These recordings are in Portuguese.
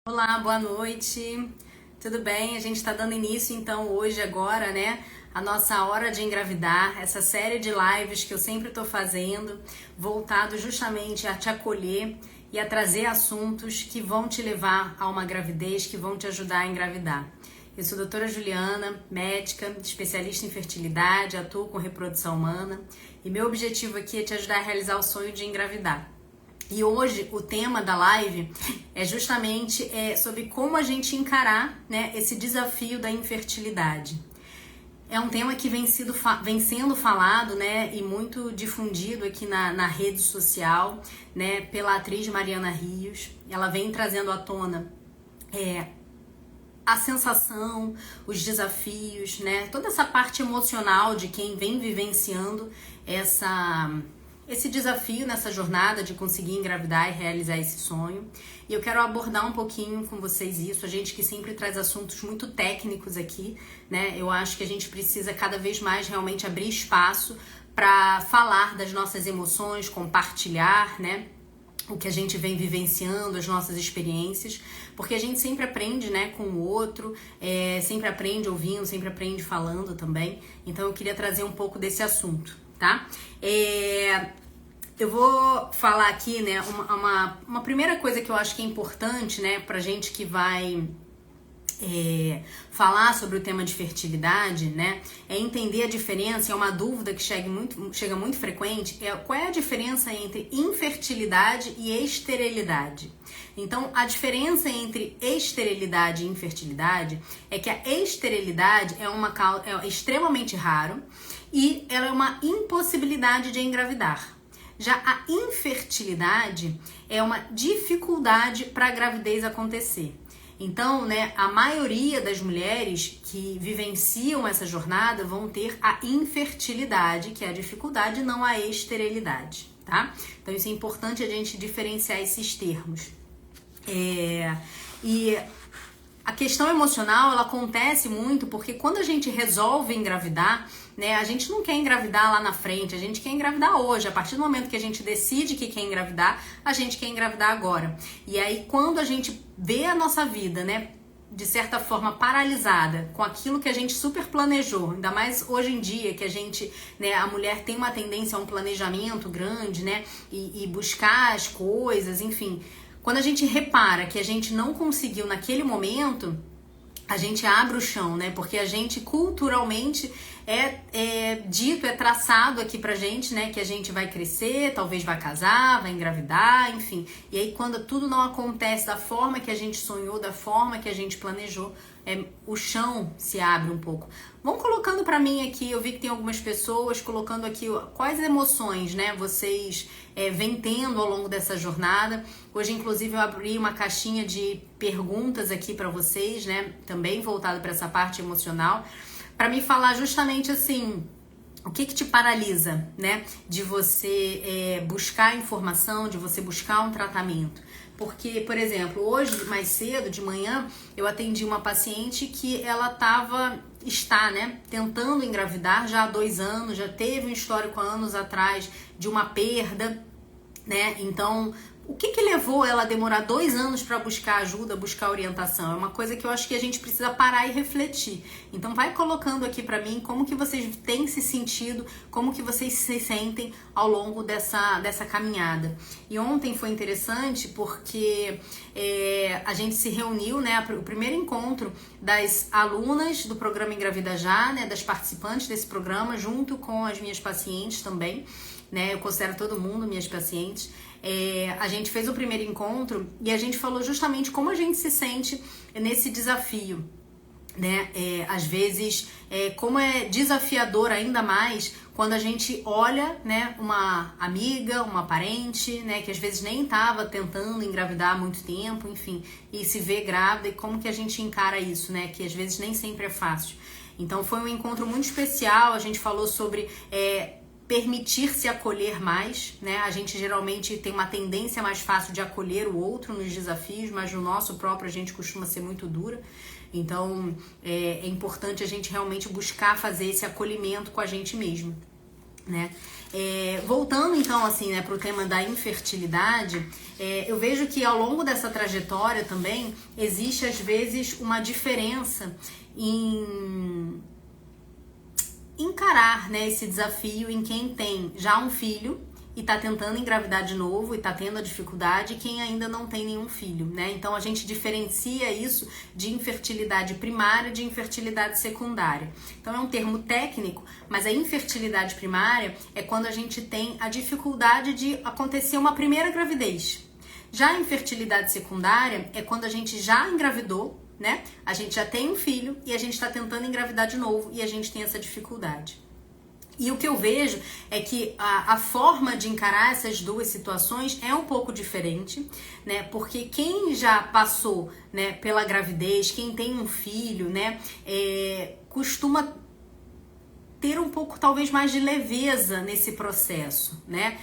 Olá, boa noite. Tudo bem? A gente está dando início então hoje agora, né, a nossa hora de engravidar, essa série de lives que eu sempre estou fazendo, voltado justamente a te acolher e a trazer assuntos que vão te levar a uma gravidez, que vão te ajudar a engravidar. Eu sou a doutora Juliana, médica, especialista em fertilidade, atuo com reprodução humana e meu objetivo aqui é te ajudar a realizar o sonho de engravidar. E hoje o tema da live é justamente sobre como a gente encarar, né, esse desafio da infertilidade. É um tema que vem sendo falado, né, e muito difundido aqui na rede social, né, pela atriz Mariana Rios. Ela vem trazendo à tona a sensação, os desafios, né, toda essa parte emocional de quem vem vivenciando esse desafio nessa jornada de conseguir engravidar e realizar esse sonho. E eu quero abordar um pouquinho com vocês isso, a gente que sempre traz assuntos muito técnicos aqui, né? Eu acho que a gente precisa cada vez mais realmente abrir espaço para falar das nossas emoções, compartilhar, né, o que a gente vem vivenciando, as nossas experiências, porque a gente sempre aprende, né, com o outro, sempre aprende ouvindo, sempre aprende falando também. Então eu queria trazer um pouco desse assunto, tá? Eu vou falar aqui, né, uma primeira coisa que eu acho que é importante, né, pra gente que vai falar sobre o tema de fertilidade, né, é entender a diferença. É uma dúvida que chega muito frequente, qual é a diferença entre infertilidade e esterilidade. Então, a diferença entre esterilidade e infertilidade é que a esterilidade é extremamente raro e ela é uma impossibilidade de engravidar. Já a infertilidade é uma dificuldade para a gravidez acontecer. Então, né, a maioria das mulheres que vivenciam essa jornada vão ter a infertilidade, que é a dificuldade, não a esterilidade, tá? Então, isso é importante a gente diferenciar esses termos. E a questão emocional, ela acontece muito porque quando a gente resolve engravidar, né, a gente não quer engravidar lá na frente, a gente quer engravidar hoje. A partir do momento que a gente decide que quer engravidar, a gente quer engravidar agora. E aí, quando a gente vê a nossa vida, né, de certa forma paralisada com aquilo que a gente super planejou, ainda mais hoje em dia que a gente, né, a mulher tem uma tendência a um planejamento grande, né, e buscar as coisas, enfim. Quando a gente repara que a gente não conseguiu naquele momento, a gente abre o chão, né? Porque a gente culturalmente dito, é traçado aqui pra gente, né? Que a gente vai crescer, talvez vai casar, vai engravidar, enfim. E aí quando tudo não acontece da forma que a gente sonhou, da forma que a gente planejou, o chão se abre um pouco. Vão colocando pra mim aqui, eu vi que tem algumas pessoas colocando aqui quais emoções, né, vocês vêm tendo ao longo dessa jornada. Hoje, inclusive, eu abri uma caixinha de perguntas aqui pra vocês, né, também voltada pra essa parte emocional, pra me falar justamente assim, o que te paralisa, né, de você buscar informação, de você buscar um tratamento. Porque, por exemplo, hoje, mais cedo, de manhã, eu atendi uma paciente que ela está, né, tentando engravidar já há 2 anos, já teve um histórico há anos atrás de uma perda, né? Então, o que levou ela a demorar 2 anos para buscar ajuda, buscar orientação? É uma coisa que eu acho que a gente precisa parar e refletir. Então vai colocando aqui para mim como que vocês têm se sentido, como que vocês se sentem ao longo dessa caminhada. E ontem foi interessante porque a gente se reuniu, né, o primeiro encontro das alunas do programa Engravida Já, né, das participantes desse programa, junto com as minhas pacientes também, né, eu considero todo mundo minhas pacientes. A gente fez o primeiro encontro e a gente falou justamente como a gente se sente nesse desafio, né? Às vezes, como é desafiador ainda mais quando a gente olha, né, uma amiga, uma parente, né, que às vezes nem estava tentando engravidar há muito tempo, enfim, e se vê grávida, e como que a gente encara isso, né, que às vezes nem sempre é fácil. Então foi um encontro muito especial, a gente falou sobre permitir-se acolher mais, né? A gente geralmente tem uma tendência mais fácil de acolher o outro nos desafios, mas no nosso próprio a gente costuma ser muito dura. Então é importante a gente realmente buscar fazer esse acolhimento com a gente mesmo. né? Voltando então assim, né, para o tema da infertilidade, eu vejo que ao longo dessa trajetória também existe às vezes uma diferença em encarar, né, esse desafio em quem tem já um filho e tá tentando engravidar de novo e tá tendo a dificuldade, e quem ainda não tem nenhum filho, né? Então a gente diferencia isso de infertilidade primária de infertilidade secundária. Então é um termo técnico, mas a infertilidade primária é quando a gente tem a dificuldade de acontecer uma primeira gravidez. Já a infertilidade secundária é quando a gente já engravidou, né? A gente já tem um filho e a gente está tentando engravidar de novo e a gente tem essa dificuldade. E o que eu vejo é que a forma de encarar essas duas situações é um pouco diferente, né? Porque quem já passou, né, pela gravidez, quem tem um filho, né, costuma ter um pouco, talvez, mais de leveza nesse processo, né?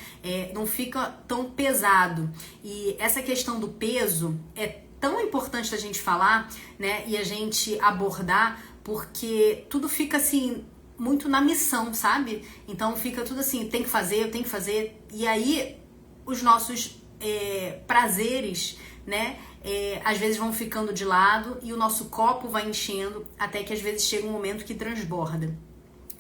Não fica tão pesado. E essa questão do peso é tão importante da gente falar, né, e a gente abordar, porque tudo fica assim muito na missão, sabe? Então fica tudo assim, tem que fazer, eu tenho que fazer. E aí os nossos prazeres, né, às vezes vão ficando de lado e o nosso copo vai enchendo até que às vezes chega um momento que transborda.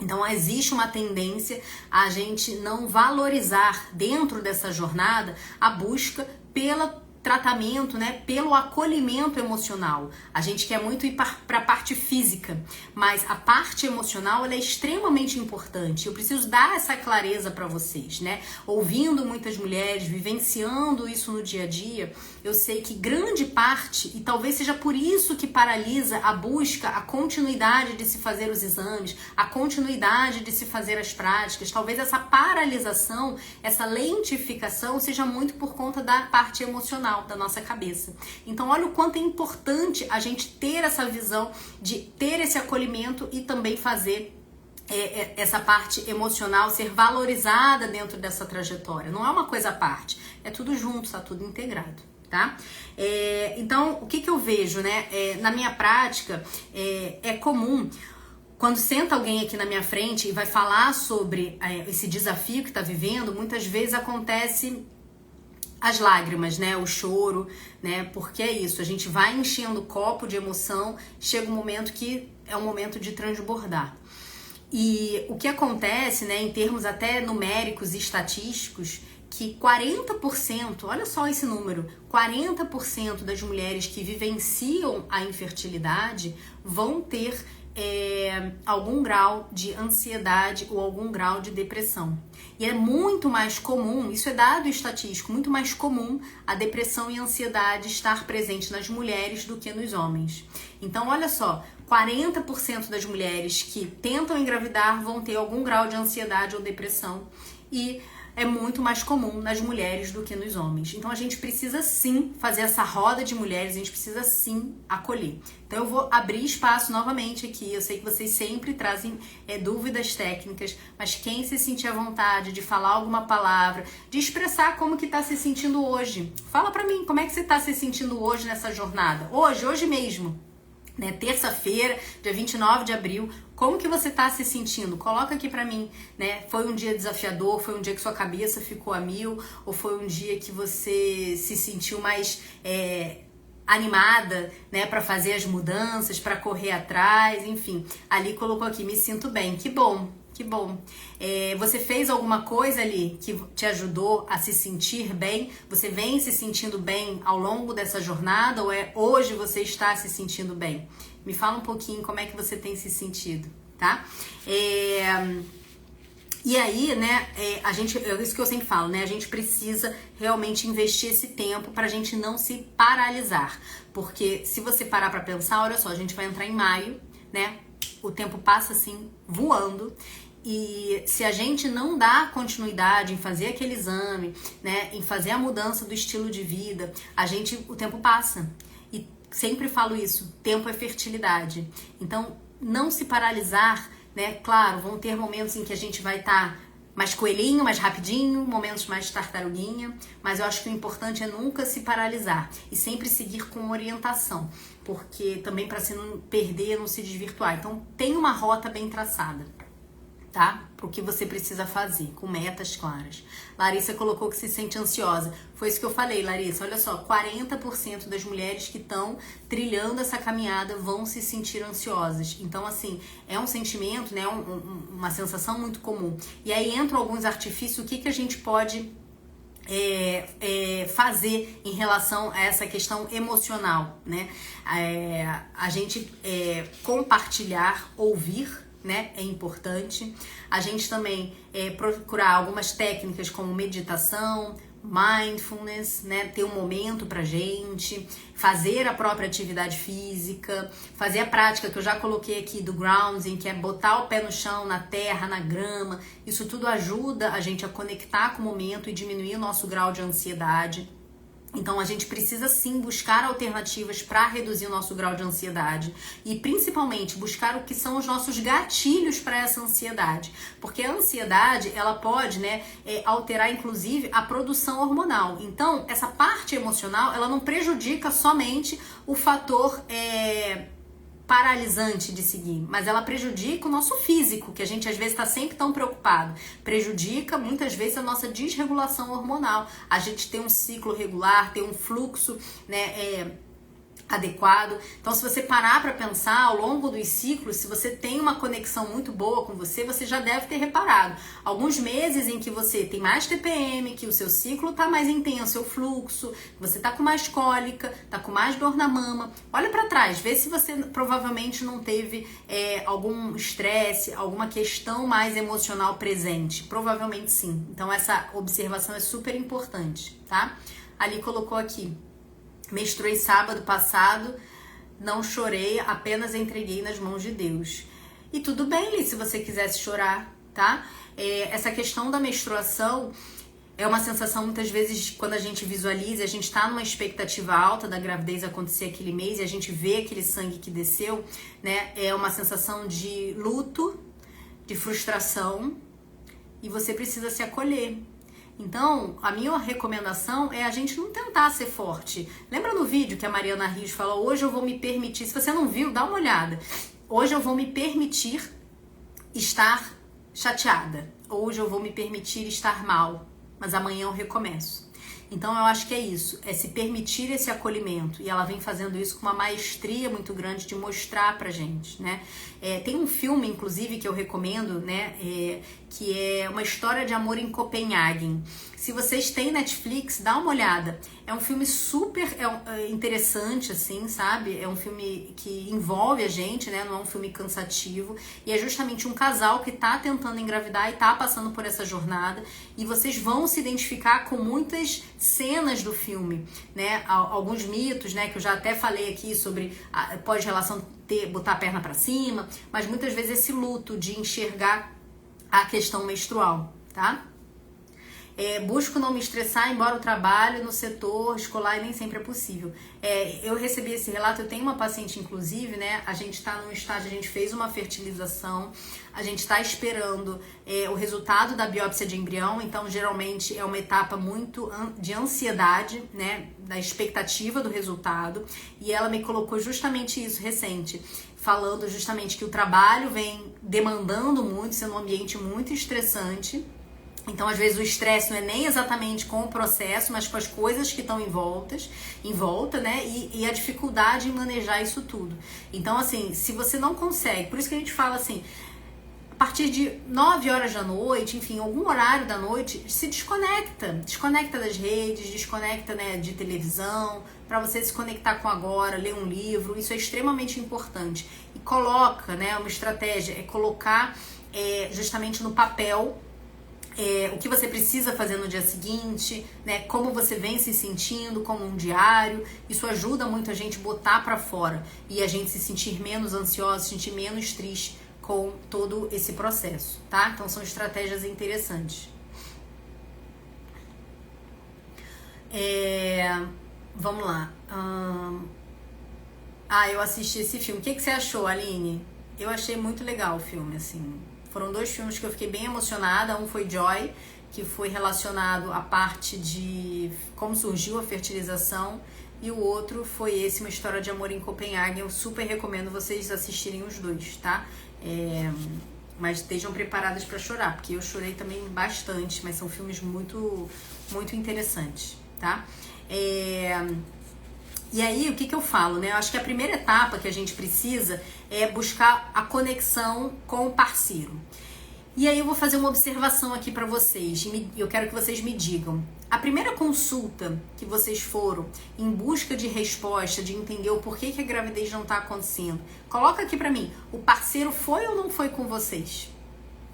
Então existe uma tendência a gente não valorizar dentro dessa jornada a busca pela tratamento, né, pelo acolhimento emocional. A gente quer muito ir para a parte física, mas a parte emocional ela é extremamente importante. Eu preciso dar essa clareza para vocês, né? Ouvindo muitas mulheres, vivenciando isso no dia a dia, eu sei que grande parte, e talvez seja por isso que paralisa a busca, a continuidade de se fazer os exames, a continuidade de se fazer as práticas, talvez essa paralisação, essa lentificação seja muito por conta da parte emocional da nossa cabeça. Então olha o quanto é importante a gente ter essa visão de ter esse acolhimento e também fazer essa parte emocional ser valorizada dentro dessa trajetória. Não é uma coisa à parte, é tudo junto, está tudo integrado, tá? Então o que eu vejo, né? Na minha prática é comum quando senta alguém aqui na minha frente e vai falar sobre esse desafio que está vivendo, muitas vezes acontece as lágrimas, né, o choro, né, porque é isso, a gente vai enchendo o copo de emoção, chega um momento que é um momento de transbordar. E o que acontece, né, em termos até numéricos e estatísticos, que 40%, olha só esse número, 40% das mulheres que vivenciam a infertilidade vão ter algum grau de ansiedade ou algum grau de depressão. E é muito mais comum, isso é dado estatístico, muito mais comum a depressão e a ansiedade estar presente nas mulheres do que nos homens. Então, olha só, 40% das mulheres que tentam engravidar vão ter algum grau de ansiedade ou depressão e é muito mais comum nas mulheres do que nos homens. Então a gente precisa sim fazer essa roda de mulheres, a gente precisa sim acolher. Então eu vou abrir espaço novamente aqui, eu sei que vocês sempre trazem dúvidas técnicas, mas quem se sentir à vontade de falar alguma palavra, de expressar como que tá se sentindo hoje. Fala pra mim, como é que você tá se sentindo hoje nessa jornada? Hoje mesmo. Né, terça-feira, dia 29 de abril, como que você tá se sentindo? Coloca aqui pra mim, né? Foi um dia desafiador, foi um dia que sua cabeça ficou a mil, ou foi um dia que você se sentiu mais animada, né, para fazer as mudanças, para correr atrás, enfim. Ali colocou aqui, me sinto bem, que bom. Que bom. Você fez alguma coisa ali que te ajudou a se sentir bem? Você vem se sentindo bem ao longo dessa jornada ou hoje você está se sentindo bem? Me fala um pouquinho como é que você tem se sentido, tá? E aí, né, é isso que eu sempre falo, né? A gente precisa realmente investir esse tempo pra gente não se paralisar. Porque se você parar pra pensar, olha só, a gente vai entrar em maio, né? O tempo passa assim, voando. E se a gente não dá continuidade em fazer aquele exame, né, em fazer a mudança do estilo de vida, o tempo passa. E sempre falo isso, tempo é fertilidade. Então, não se paralisar, né? Claro, vão ter momentos em que a gente vai estar mais coelhinho, mais rapidinho, momentos mais tartaruguinha, mas eu acho que o importante é nunca se paralisar e sempre seguir com orientação, porque também para se não perder, não se desvirtuar. Então, tem uma rota bem traçada. tá? Pro que você precisa fazer, com metas claras. Larissa colocou que se sente ansiosa. Foi isso que eu falei, Larissa. Olha só, 40% das mulheres que estão trilhando essa caminhada vão se sentir ansiosas. Então, assim, é um sentimento, né? Uma sensação muito comum. E aí entram alguns artifícios, o que a gente pode fazer em relação a essa questão emocional, né? A gente compartilhar, ouvir, né? É importante. A gente também procurar algumas técnicas como meditação, mindfulness, né? Ter um momento pra gente, fazer a própria atividade física, fazer a prática que eu já coloquei aqui do grounding, que é botar o pé no chão, na terra, na grama. Isso tudo ajuda a gente a conectar com o momento e diminuir o nosso grau de ansiedade. Então a gente precisa sim buscar alternativas para reduzir o nosso grau de ansiedade e principalmente buscar o que são os nossos gatilhos para essa ansiedade, porque a ansiedade ela pode, né, alterar inclusive a produção hormonal. Então essa parte emocional ela não prejudica somente o fator paralisante de seguir, mas ela prejudica o nosso físico, que a gente às vezes está sempre tão preocupado. Prejudica muitas vezes a nossa desregulação hormonal. A gente tem um ciclo regular, tem um fluxo, né, adequado. Então, se você parar para pensar ao longo dos ciclos, se você tem uma conexão muito boa com você, você já deve ter reparado. Alguns meses em que você tem mais TPM, que o seu ciclo tá mais intenso, o fluxo, você tá com mais cólica, tá com mais dor na mama. Olha para trás, vê se você provavelmente não teve algum estresse, alguma questão mais emocional presente. Provavelmente sim. Então, essa observação é super importante, tá? Ali colocou aqui. Menstruei sábado passado, não chorei, apenas entreguei nas mãos de Deus. E tudo bem, Liz, se você quisesse chorar, tá? Essa questão da menstruação é uma sensação, muitas vezes, quando a gente visualiza, a gente tá numa expectativa alta da gravidez acontecer aquele mês e a gente vê aquele sangue que desceu, né? É uma sensação de luto, de frustração, e você precisa se acolher. Então, a minha recomendação é a gente não tentar ser forte. Lembra no vídeo que a Mariana Rios falou, hoje eu vou me permitir, se você não viu, dá uma olhada. Hoje eu vou me permitir estar chateada. Hoje eu vou me permitir estar mal, mas amanhã eu recomeço. Então eu acho que é isso, é se permitir esse acolhimento. E ela vem fazendo isso com uma maestria muito grande de mostrar pra gente, né? Tem um filme, inclusive, que eu recomendo, né? Que é Uma História de Amor em Copenhague. Se vocês têm Netflix, dá uma olhada. É um filme super interessante, assim, sabe? É um filme que envolve a gente, né? Não é um filme cansativo. E é justamente um casal que tá tentando engravidar e tá passando por essa jornada. E vocês vão se identificar com muitas cenas do filme, né? Alguns mitos, né? Que eu já até falei aqui sobre pós-relação botar a perna pra cima. Mas muitas vezes esse luto de enxergar a questão menstrual, tá? Busco não me estressar, embora o trabalho no setor escolar nem sempre é possível. Eu recebi esse relato, eu tenho uma paciente, inclusive, né? A gente tá num estágio, a gente fez uma fertilização, a gente tá esperando o resultado da biópsia de embrião, então geralmente é uma etapa muito de ansiedade, né? Da expectativa do resultado, e ela me colocou justamente isso recente, falando justamente que o trabalho vem demandando muito, sendo um ambiente muito estressante. Então, às vezes, o estresse não é nem exatamente com o processo, mas com as coisas que estão em volta, né? E a dificuldade em manejar isso tudo. Então, assim, se você não consegue, por isso que a gente fala assim, a partir de 9 horas da noite, enfim, algum horário da noite, se desconecta. Desconecta das redes, desconecta, né, de televisão, para você se conectar com agora, ler um livro, isso é extremamente importante. E coloca, né, uma estratégia, é colocar justamente no papel o que você precisa fazer no dia seguinte, né? Como você vem se sentindo, como um diário. Isso ajuda muito a gente botar pra fora e a gente se sentir menos ansiosa, se sentir menos triste com todo esse processo, tá? Então são estratégias interessantes. Vamos lá. Eu assisti esse filme. O que você achou, Aline? Eu achei muito legal o filme, assim. Foram 2 filmes que eu fiquei bem emocionada. Um foi Joy, que foi relacionado à parte de como surgiu a fertilização. E o outro foi esse, Uma História de Amor em Copenhague. Eu super recomendo vocês assistirem os 2, tá? mas estejam preparadas para chorar, porque eu chorei também bastante, mas são filmes muito, muito interessantes, tá? E aí, o que eu falo, né? Eu acho que a primeira etapa que a gente precisa é buscar a conexão com o parceiro. E aí eu vou fazer uma observação aqui para vocês, e eu quero que vocês me digam. A primeira consulta que vocês foram em busca de resposta, de entender o porquê que a gravidez não tá acontecendo, coloca aqui para mim, o parceiro foi ou não foi com vocês?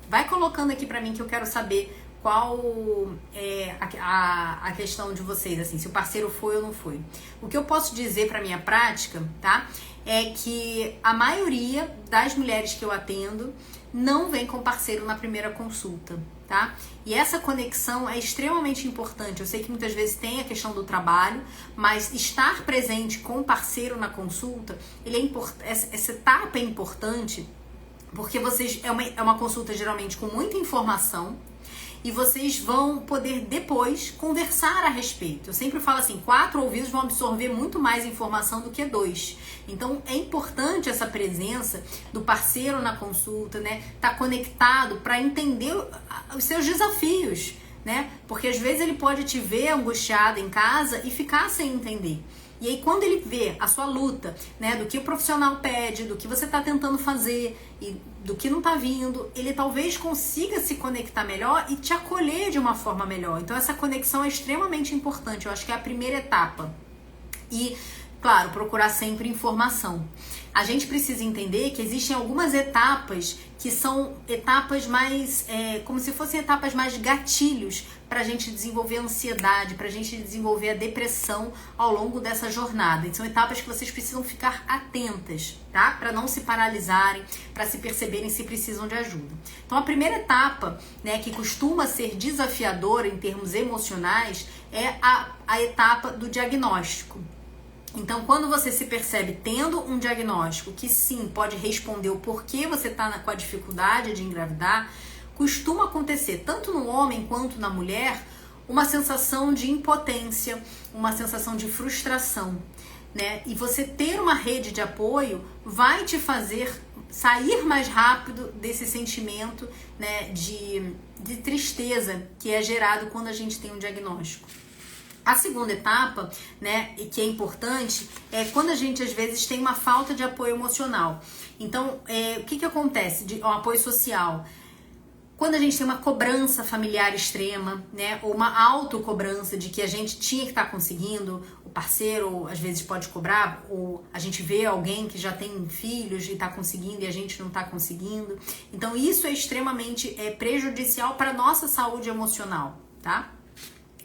Vai colocando aqui para mim que eu quero saber qual é a questão de vocês, assim, se o parceiro foi ou não foi. O que eu posso dizer para minha prática, tá? É que a maioria das mulheres que eu atendo não vem com parceiro na primeira consulta, tá? E essa conexão é extremamente importante. Eu sei que muitas vezes tem a questão do trabalho, mas estar presente com o parceiro na consulta, essa etapa é importante, porque vocês é uma consulta geralmente com muita informação, e vocês vão poder depois conversar a respeito. Eu sempre falo assim, 4 ouvidos vão absorver muito mais informação do que 2. Então é importante essa presença do parceiro na consulta, né? Tá conectado para entender os seus desafios, né? Porque às vezes ele pode te ver angustiado em casa e ficar sem entender. E aí quando ele vê a sua luta, né, do que o profissional pede, do que você está tentando fazer e do que não está vindo, ele talvez consiga se conectar melhor e te acolher de uma forma melhor. Então essa conexão é extremamente importante, eu acho que é a primeira etapa. E, claro, procurar sempre informação. A gente precisa entender que existem algumas etapas que são etapas mais, como se fossem etapas mais gatilhos para a gente desenvolver a ansiedade, para a gente desenvolver a depressão ao longo dessa jornada. Então, são etapas que vocês precisam ficar atentas, tá? Para não se paralisarem, para se perceberem se precisam de ajuda. Então, a primeira etapa, né, que costuma ser desafiadora em termos emocionais, é a etapa do diagnóstico. Então, quando você se percebe tendo um diagnóstico que sim, pode responder o porquê você está com a dificuldade de engravidar, costuma acontecer tanto no homem quanto na mulher uma sensação de impotência, uma sensação de frustração, né? E você ter uma rede de apoio vai te fazer sair mais rápido desse sentimento, né, de tristeza que é gerado quando a gente tem um diagnóstico. A segunda etapa, né, e que é importante, é quando a gente às vezes tem uma falta de apoio emocional. Então, o que acontece? O apoio social. Quando a gente tem uma cobrança familiar extrema, né, ou uma autocobrança de que a gente tinha que estar conseguindo, o parceiro às vezes pode cobrar, ou a gente vê alguém que já tem filhos e está conseguindo e a gente não está conseguindo. Então, isso é extremamente prejudicial para a nossa saúde emocional, tá?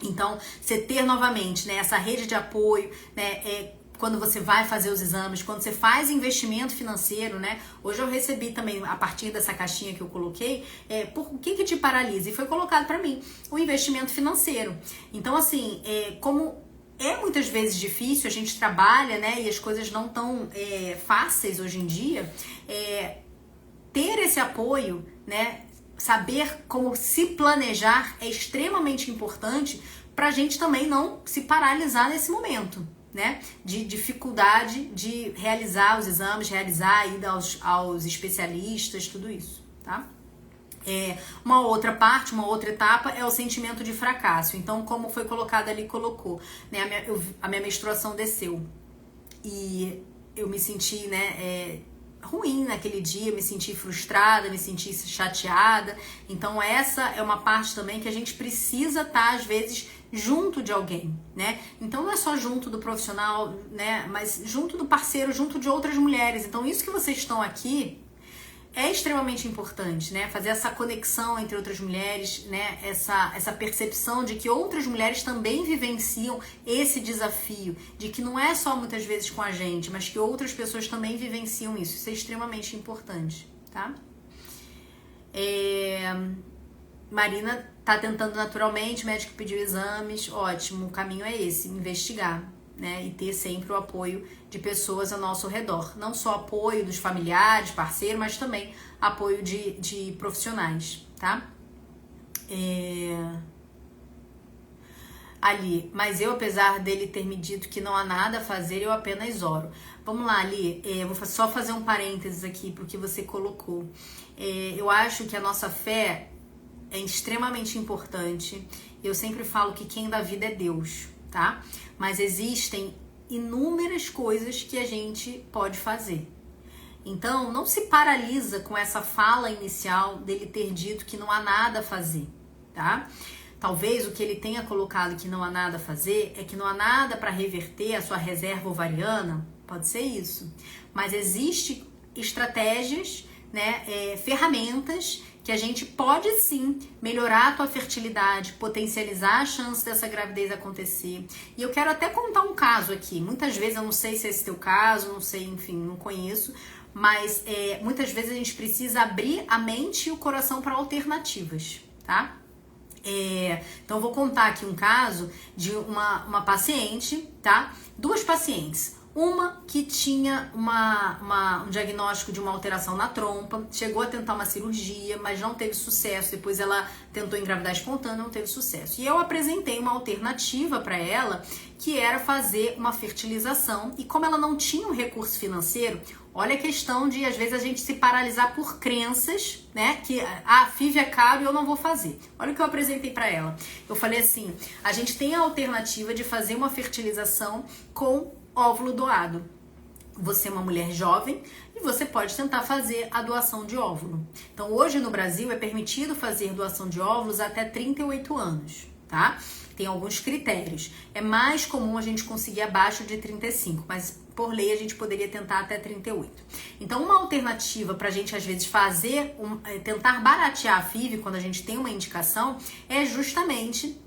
Então, você ter novamente, né, essa rede de apoio, né, quando você vai fazer os exames, quando você faz investimento financeiro, né? Hoje eu recebi também, a partir dessa caixinha que eu coloquei, o que te paralisa? E foi colocado para mim o investimento financeiro. Então, assim, como é muitas vezes difícil, a gente trabalha, né, e as coisas não tão fáceis hoje em dia, ter esse apoio, né, saber como se planejar é extremamente importante para a gente também não se paralisar nesse momento, né? De dificuldade de realizar os exames, realizar a ida aos especialistas, tudo isso, tá? Uma outra parte, uma outra etapa é o sentimento de fracasso. Então, como foi colocado ali, colocou, né? A minha menstruação desceu e eu me senti, né, ruim naquele dia, me senti frustrada, me senti chateada. Então essa é uma parte também que a gente precisa estar às vezes junto de alguém, né? Então não é só junto do profissional, né, mas junto do parceiro, junto de outras mulheres. Então isso que vocês estão aqui é extremamente importante, né? Fazer essa conexão entre outras mulheres, né? Essa percepção de que outras mulheres também vivenciam esse desafio, de que não é só muitas vezes com a gente, mas que outras pessoas também vivenciam isso. Isso é extremamente importante, tá? Marina tá tentando naturalmente, o médico pediu exames, ótimo, o caminho é esse, investigar, né, e ter sempre o apoio de pessoas ao nosso redor. Não só apoio dos familiares, parceiros, mas também apoio de profissionais, tá? Ali, mas eu, apesar dele ter me dito que não há nada a fazer, eu apenas oro. Vamos lá, Ali, eu vou só fazer um parênteses aqui pro que você colocou. Eu acho que a nossa fé é extremamente importante. Eu sempre falo que quem dá vida é Deus, tá? Mas existem inúmeras coisas que a gente pode fazer. Então, não se paralisa com essa fala inicial dele ter dito que não há nada a fazer, tá? Talvez o que ele tenha colocado que não há nada a fazer é que não há nada para reverter a sua reserva ovariana, pode ser isso. Mas existem estratégias, né, ferramentas que a gente pode sim melhorar a tua fertilidade, potencializar a chance dessa gravidez acontecer. E eu quero até contar um caso aqui. Muitas vezes, eu não sei se é esse teu caso, não sei, enfim, não conheço, mas muitas vezes a gente precisa abrir a mente e o coração para alternativas, tá? Então eu vou contar aqui um caso de uma paciente, tá? Duas pacientes. Uma que tinha um diagnóstico de uma alteração na trompa, chegou a tentar uma cirurgia, mas não teve sucesso. Depois ela tentou engravidar espontânea, não teve sucesso. E eu apresentei uma alternativa para ela, que era fazer uma fertilização. E como ela não tinha um recurso financeiro, olha a questão de, às vezes, a gente se paralisar por crenças, né? Que, FIV é caro e eu não vou fazer. Olha o que eu apresentei para ela. Eu falei assim, a gente tem a alternativa de fazer uma fertilização com óvulo doado. Você é uma mulher jovem e você pode tentar fazer a doação de óvulo. Então, hoje no Brasil é permitido fazer doação de óvulos até 38 anos, tá? Tem alguns critérios. É mais comum a gente conseguir abaixo de 35, mas por lei a gente poderia tentar até 38. Então, uma alternativa para a gente, às vezes, tentar baratear a FIV quando a gente tem uma indicação é justamente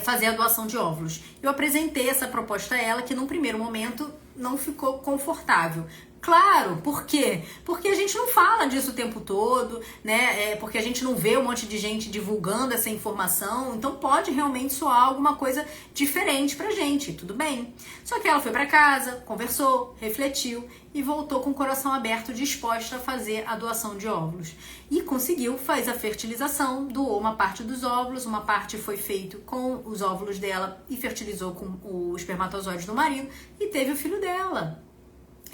fazer a doação de óvulos. Eu apresentei essa proposta a ela, que num primeiro momento não ficou confortável. Claro, por quê? Porque a gente não fala disso o tempo todo, né? Porque a gente não vê um monte de gente divulgando essa informação, então pode realmente soar alguma coisa diferente pra gente, tudo bem. Só que ela foi pra casa, conversou, refletiu e voltou com o coração aberto, disposta a fazer a doação de óvulos. E conseguiu, faz a fertilização, doou uma parte dos óvulos, uma parte foi feito com os óvulos dela e fertilizou com os espermatozoides do marido e teve o filho dela.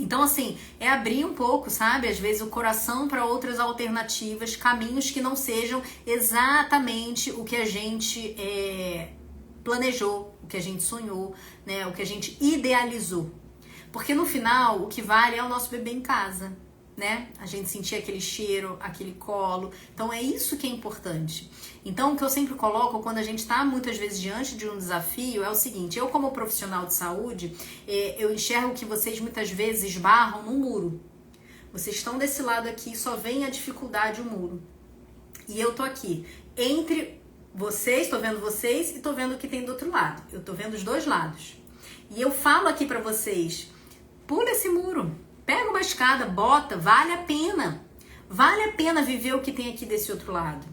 Então, assim, é abrir um pouco, sabe? Às vezes o coração para outras alternativas, caminhos que não sejam exatamente o que a gente planejou, o que a gente sonhou, né? O que a gente idealizou. Porque no final, o que vale é o nosso bebê em casa, né? A gente sentir aquele cheiro, aquele colo. Então, é isso que é importante. Então, o que eu sempre coloco quando a gente está muitas vezes diante de um desafio é o seguinte: eu, como profissional de saúde, eu enxergo que vocês muitas vezes esbarram no muro. Vocês estão desse lado aqui, só vem a dificuldade, o muro. E eu tô aqui entre vocês, tô vendo vocês e tô vendo o que tem do outro lado. Eu tô vendo os dois lados. E eu falo aqui pra vocês: pula esse muro, pega uma escada, bota, vale a pena. Vale a pena viver o que tem aqui desse outro lado.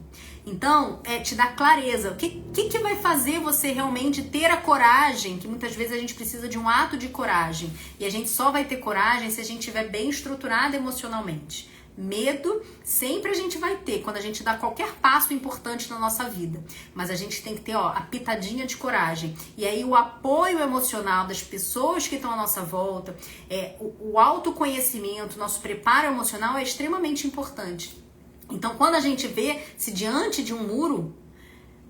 Então, te dá clareza. O que vai fazer você realmente ter a coragem, que muitas vezes a gente precisa de um ato de coragem. E a gente só vai ter coragem se a gente estiver bem estruturado emocionalmente. Medo sempre a gente vai ter quando a gente dá qualquer passo importante na nossa vida. Mas a gente tem que ter a pitadinha de coragem. E aí o apoio emocional das pessoas que estão à nossa volta, o autoconhecimento, nosso preparo emocional é extremamente importante. Então, quando a gente se diante de um muro,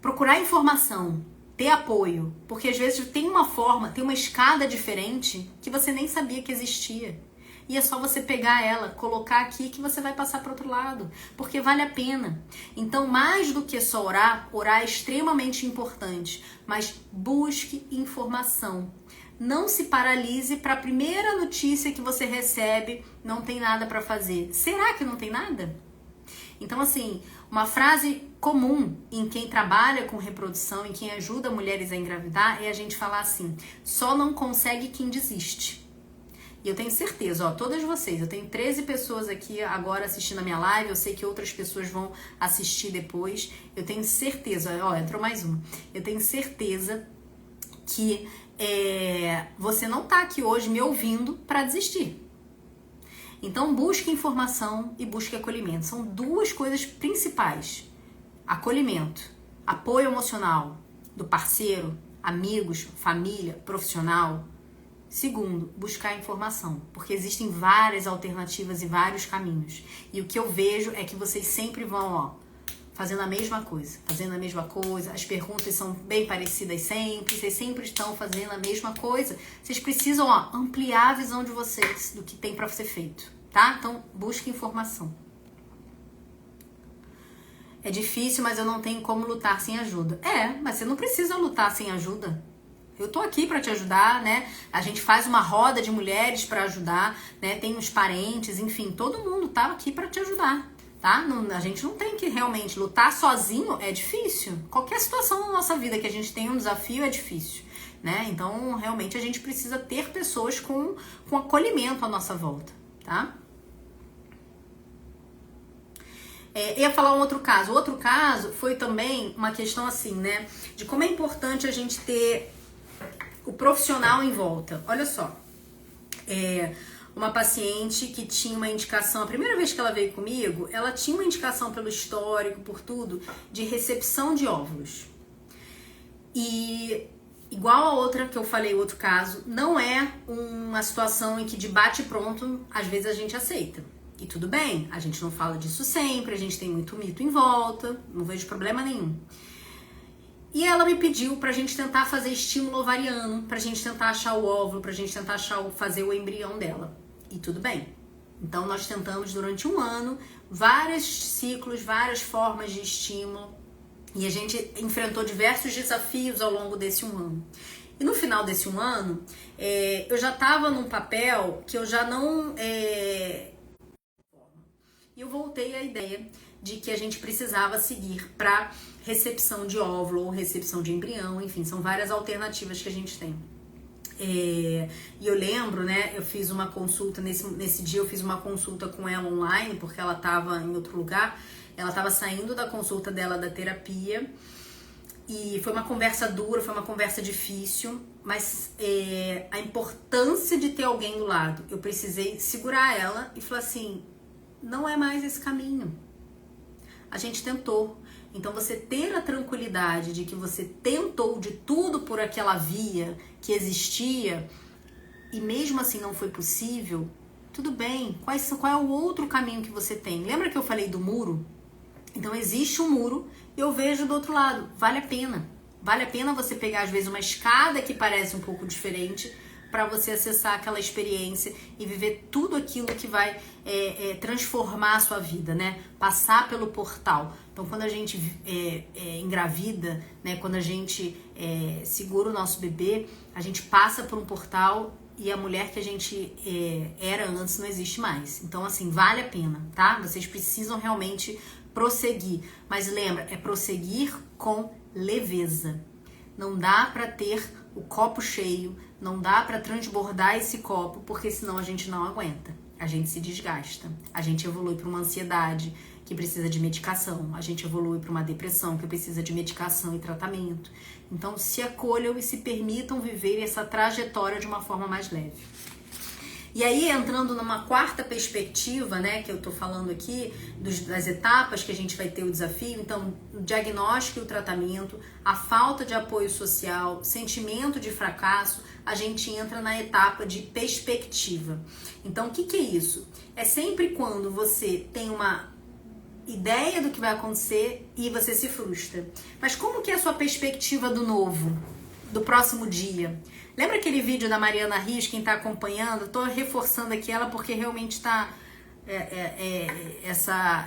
procurar informação, ter apoio, porque às vezes tem uma escada diferente que você nem sabia que existia. E é só você pegar ela, colocar aqui que você vai passar para o outro lado, porque vale a pena. Então, mais do que só orar é extremamente importante, mas busque informação. Não se paralise para a primeira notícia que você recebe, não tem nada para fazer. Será que não tem nada? Então, assim, uma frase comum em quem trabalha com reprodução, em quem ajuda mulheres a engravidar, é a gente falar assim: só não consegue quem desiste. E eu tenho certeza, todas vocês, eu tenho 13 pessoas aqui agora assistindo a minha live, eu sei que outras pessoas vão assistir depois, eu tenho certeza, entrou mais uma, eu tenho certeza que você não tá aqui hoje me ouvindo para desistir. Então, busque informação e busque acolhimento. São duas coisas principais. Acolhimento, apoio emocional do parceiro, amigos, família, profissional. Segundo, buscar informação, porque existem várias alternativas e vários caminhos. E o que eu vejo é que vocês sempre vão, fazendo a mesma coisa, as perguntas são bem parecidas sempre, vocês sempre estão fazendo a mesma coisa. Vocês precisam, ampliar a visão de vocês do que tem para ser feito, tá? Então, busque informação. É difícil, mas eu não tenho como lutar sem ajuda. Mas você não precisa lutar sem ajuda. Eu tô aqui para te ajudar, né? A gente faz uma roda de mulheres para ajudar, né? Tem os parentes, enfim, todo mundo tá aqui para te ajudar, tá? A gente não tem que realmente lutar sozinho, é difícil. Qualquer situação na nossa vida que a gente tem um desafio é difícil, né? Então, realmente a gente precisa ter pessoas com acolhimento à nossa volta, tá? Ia falar um outro caso. O outro caso foi também uma questão assim, né? De como é importante a gente ter o profissional em volta. Olha só, uma paciente que tinha uma indicação, a primeira vez que ela veio comigo, ela tinha uma indicação pelo histórico, por tudo, de recepção de óvulos. E igual a outra que eu falei, o outro caso, não é uma situação em que de bate pronto, às vezes a gente aceita. E tudo bem, a gente não fala disso sempre, a gente tem muito mito em volta, não vejo problema nenhum. E ela me pediu pra gente tentar fazer estímulo ovariano, pra gente tentar achar o óvulo, pra gente tentar fazer o embrião dela. E tudo bem. Então nós tentamos durante um ano, vários ciclos, várias formas de estímulo. E a gente enfrentou diversos desafios ao longo desse um ano. E no final desse um ano, eu já tava num papel que eu já não... E eu voltei à ideia de que a gente precisava seguir para recepção de óvulo ou recepção de embrião, enfim, são várias alternativas que a gente tem. E eu lembro, né, eu fiz uma consulta, nesse dia eu fiz uma consulta com ela online, porque ela estava em outro lugar, ela estava saindo da consulta dela da terapia, e foi uma conversa dura, foi uma conversa difícil, mas a importância de ter alguém do lado, eu precisei segurar ela e falar assim, não é mais esse caminho. A gente tentou. Então você ter a tranquilidade de que você tentou de tudo por aquela via que existia e mesmo assim não foi possível, tudo bem. Qual é o outro caminho que você tem? Lembra que eu falei do muro? Então existe um muro e eu vejo do outro lado. Vale a pena. Vale a pena você pegar às vezes uma escada que parece um pouco diferente para você acessar aquela experiência e viver tudo aquilo que vai transformar a sua vida, né? Passar pelo portal. Então, quando a gente engravida, né? Quando a gente segura o nosso bebê, a gente passa por um portal e a mulher que a gente era antes não existe mais. Então, assim, vale a pena, tá? Vocês precisam realmente prosseguir. Mas lembra, é prosseguir com leveza. Não dá para ter o copo cheio, não dá para transbordar esse copo, porque senão a gente não aguenta. A gente se desgasta. A gente evolui para uma ansiedade que precisa de medicação. A gente evolui para uma depressão que precisa de medicação e tratamento. Então, se acolham e se permitam viver essa trajetória de uma forma mais leve. E aí, entrando numa quarta perspectiva, né, que eu tô falando aqui, das etapas que a gente vai ter o desafio, então, o diagnóstico e o tratamento, a falta de apoio social, sentimento de fracasso, a gente entra na etapa de perspectiva. Então, o que é isso? É sempre quando você tem uma ideia do que vai acontecer e você se frustra. Mas como que é a sua perspectiva do novo, do próximo dia? Lembra aquele vídeo da Mariana Rios, quem está acompanhando? Estou reforçando aqui ela porque realmente está...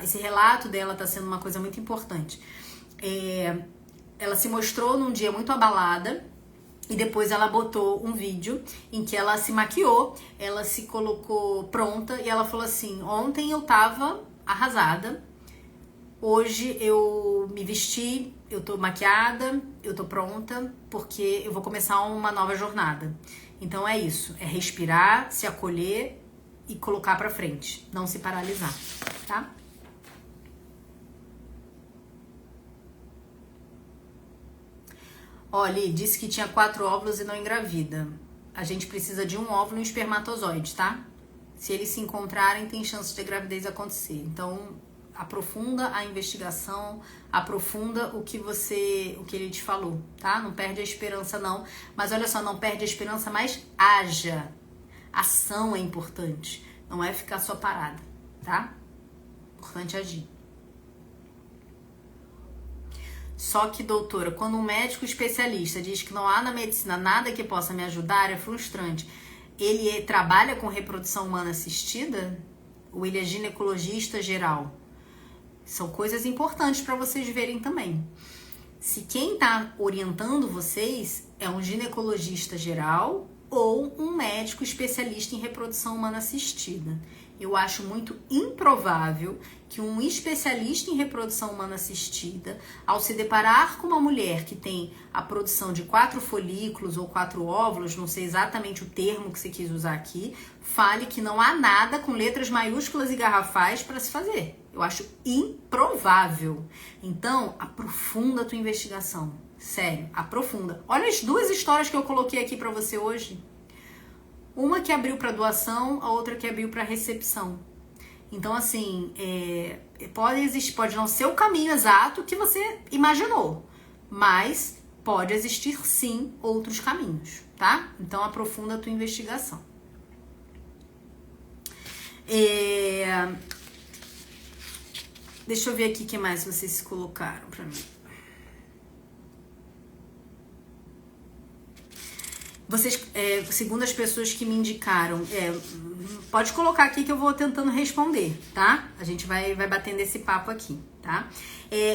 esse relato dela está sendo uma coisa muito importante. Ela se mostrou num dia muito abalada e depois ela botou um vídeo em que ela se maquiou, ela se colocou pronta e ela falou assim, ontem eu estava arrasada, hoje eu me vesti, eu tô maquiada, eu tô pronta, porque eu vou começar uma nova jornada. Então é isso, é respirar, se acolher e colocar pra frente, não se paralisar, tá? Olha, disse que tinha 4 óvulos e não engravida. A gente precisa de um óvulo e um espermatozoide, tá? Se eles se encontrarem, tem chance de a gravidez acontecer. Então, aprofunda a investigação, aprofunda o que ele te falou, tá? Não perde a esperança não, mas olha só, não perde a esperança, mas haja. Ação é importante, não é ficar só parada, tá? Importante agir. Só que, doutora, quando um médico especialista diz que não há na medicina nada que possa me ajudar, é frustrante. Ele trabalha com reprodução humana assistida? Ou ele é ginecologista geral? São coisas importantes para vocês verem também. Se quem está orientando vocês é um ginecologista geral ou um médico especialista em reprodução humana assistida. Eu acho muito improvável que um especialista em reprodução humana assistida, ao se deparar com uma mulher que tem a produção de 4 folículos ou 4 óvulos, não sei exatamente o termo que você quis usar aqui, fale que não há nada com letras maiúsculas e garrafais para se fazer. Eu acho improvável. Então, aprofunda a tua investigação. Sério, aprofunda. Olha as 2 histórias que eu coloquei aqui para você hoje. Uma que abriu para doação, a outra que abriu para recepção. Então, assim, pode não ser o caminho exato que você imaginou, mas pode existir, sim, outros caminhos, tá? Então, aprofunda a tua investigação. Deixa eu ver aqui o que mais vocês colocaram para mim. Vocês, segundo as pessoas que me indicaram, pode colocar aqui que eu vou tentando responder, tá? A gente vai batendo esse papo aqui, tá?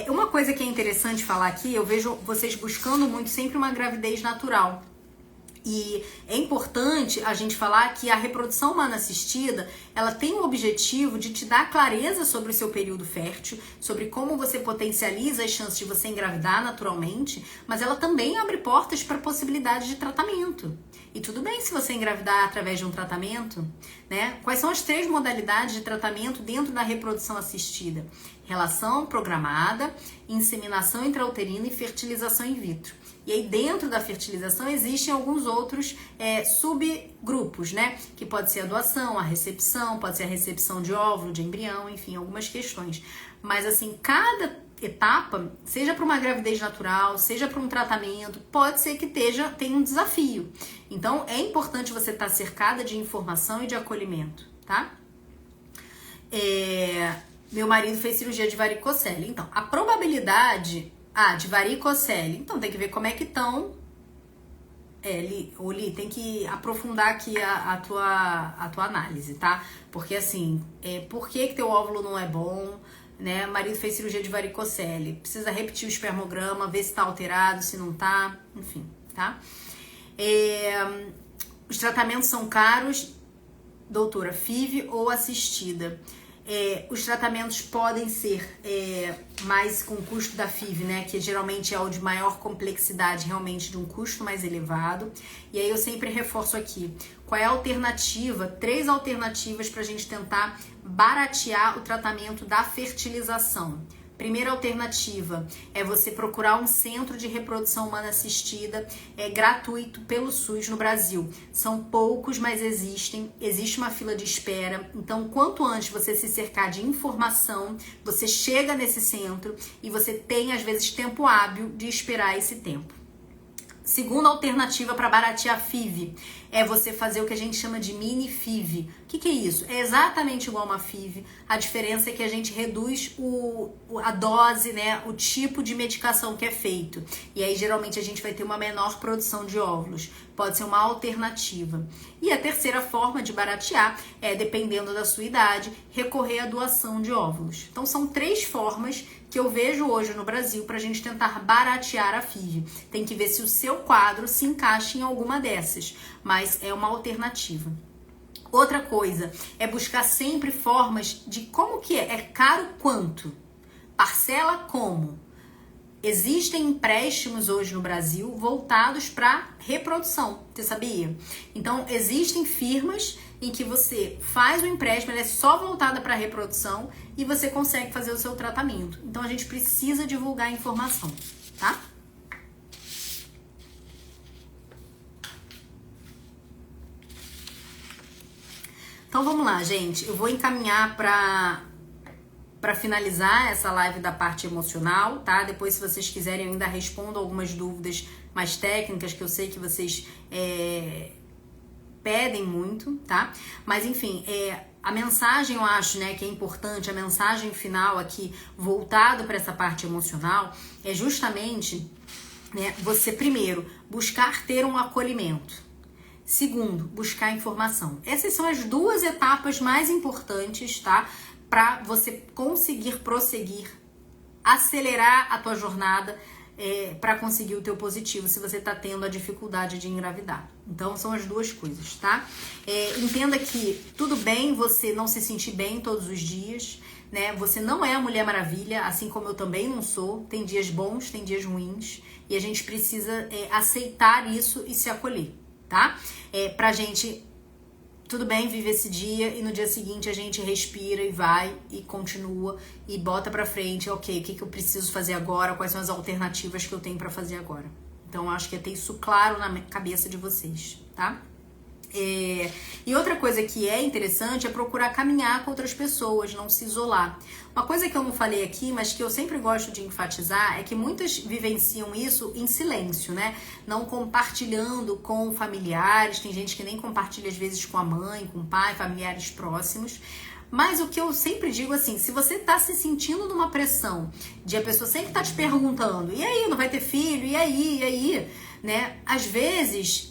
Uma coisa que é interessante falar aqui, eu vejo vocês buscando muito sempre uma gravidez natural. E é importante a gente falar que a reprodução humana assistida, ela tem o objetivo de te dar clareza sobre o seu período fértil, sobre como você potencializa as chances de você engravidar naturalmente, mas ela também abre portas para possibilidades de tratamento. E tudo bem se você engravidar através de um tratamento, né? Quais são as 3 modalidades de tratamento dentro da reprodução assistida? Relação programada, inseminação intrauterina e fertilização in vitro. E aí dentro da fertilização existem alguns outros subgrupos, né? Que pode ser a doação, a recepção, pode ser a recepção de óvulo, de embrião, enfim, algumas questões. Mas assim, cada etapa, seja para uma gravidez natural, seja para um tratamento, pode ser que tenha um desafio. Então é importante você estar cercada de informação e de acolhimento, tá? Meu marido fez cirurgia de varicocele. Então, a probabilidade... de varicocele. Então, tem que ver como é que estão. Li, tem que aprofundar aqui a tua análise, tá? Porque, assim, por que teu óvulo não é bom, né? O marido fez cirurgia de varicocele. Precisa repetir o espermograma, ver se tá alterado, se não tá, enfim, tá? Os tratamentos são caros, doutora, FIV ou assistida. Os tratamentos podem ser mais com o custo da FIV, né? Que geralmente é o de maior complexidade, realmente de um custo mais elevado. E aí eu sempre reforço aqui, qual é a alternativa? 3 alternativas para a gente tentar baratear o tratamento da fertilização. Primeira alternativa é você procurar um centro de reprodução humana assistida gratuito pelo SUS no Brasil. São poucos, mas existe uma fila de espera. Então, quanto antes você se cercar de informação, você chega nesse centro e você tem, às vezes, tempo hábil de esperar esse tempo. Segunda alternativa para baratear a FIV é você fazer o que a gente chama de mini FIV. O que é isso? É exatamente igual uma FIV. A diferença é que a gente reduz a dose, né, o tipo de medicação que é feito. E aí, geralmente, a gente vai ter uma menor produção de óvulos. Pode ser uma alternativa. E a terceira forma de baratear é, dependendo da sua idade, recorrer à doação de óvulos. Então, são 3 formas que eu vejo hoje no Brasil para a gente tentar baratear a FIV. Tem que ver se o seu quadro se encaixa em alguma dessas, mas é uma alternativa. Outra coisa é buscar sempre formas de como que é caro quanto, parcela como. Existem empréstimos hoje no Brasil voltados para reprodução, você sabia? Então, existem firmas em que você faz o empréstimo, ela é só voltada para reprodução e você consegue fazer o seu tratamento. Então, a gente precisa divulgar a informação, tá? Então, vamos lá, gente. Eu vou encaminhar para para finalizar essa live da parte emocional, tá? Depois, se vocês quiserem, eu ainda respondo algumas dúvidas mais técnicas que eu sei que vocês pedem muito, tá? Mas enfim, a mensagem eu acho, né, que é importante, a mensagem final aqui voltado para essa parte emocional é justamente, né, você primeiro buscar ter um acolhimento. Segundo, buscar informação. Essas são as duas etapas mais importantes, tá? Para você conseguir prosseguir, acelerar a tua jornada para conseguir o teu positivo, se você tá tendo a dificuldade de engravidar. Então, são as duas coisas, tá? Entenda que tudo bem você não se sentir bem todos os dias, né? Você não é a Mulher Maravilha, assim como eu também não sou. Tem dias bons, tem dias ruins. E a gente precisa aceitar isso e se acolher, tá? Pra gente, tudo bem, viver esse dia e no dia seguinte a gente respira e vai e continua e bota pra frente, ok, o que eu preciso fazer agora, quais são as alternativas que eu tenho pra fazer agora. Então, acho que é ter isso claro na cabeça de vocês, tá? E outra coisa que é interessante é procurar caminhar com outras pessoas, não se isolar. Uma coisa que eu não falei aqui, mas que eu sempre gosto de enfatizar, é que muitas vivenciam isso em silêncio, né? Não compartilhando com familiares, tem gente que nem compartilha às vezes com a mãe, com o pai, familiares próximos. Mas o que eu sempre digo assim, se você tá se sentindo numa pressão de a pessoa sempre tá te perguntando, e aí, não vai ter filho? E aí? Né? Às vezes,